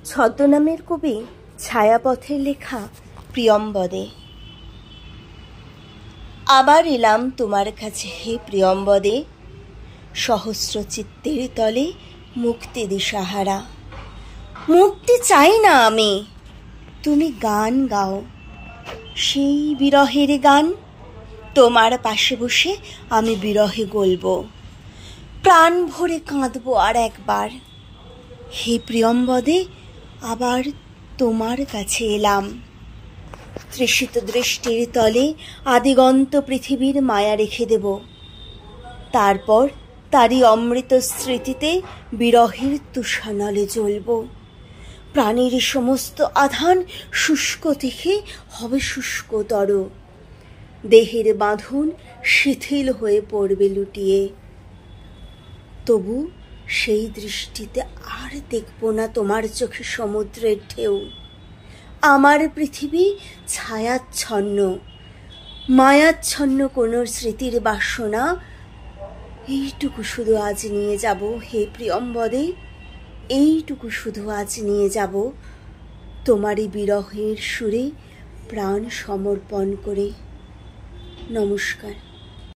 ছদ্মনামের কবি ছায়াপথের লেখা প্রিয়ম্বদে। আবার এলাম তোমার কাছে হে প্রিয়ম্বদে, সহস্র চিত্তের তলে মুক্তি দিশাহারা। মুক্তি চাই না আমি, তুমি গান গাও, সেই বিরহের গান। তোমার পাশে বসে আমি বিরহে গলব, প্রাণ ভরে কাঁদবো আর একবার। হে প্রিয়ম্বদে, আবার তোমার কাছে এলাম। তৃষিত দৃষ্টির তলে আদিগন্ত পৃথিবীর মায়া রেখে দেব, তারপর তারই অমৃত স্মৃতিতে বিরহের তুষানলে জ্বলব। প্রাণীর সমস্ত আধান শুষ্ক থেকে হবে শুষ্কতর, দেহের বাঁধন শিথিল হয়ে পড়বে লুটিয়ে। তবু সেই দৃষ্টিতে আর দেখব না তোমার চোখে সমুদ্রের ঢেউ। আমার পৃথিবী ছায়াচ্ছন্ন, মায়াচ্ছন্ন কোনো স্মৃতির বাসনা। এইটুকু শুধু আজ নিয়ে যাব হে প্রিয়ম্বদে, এইটুকু শুধু আজ নিয়ে যাব, তোমারই বিরহের সুরে প্রাণ সমর্পণ করে। নমস্কার।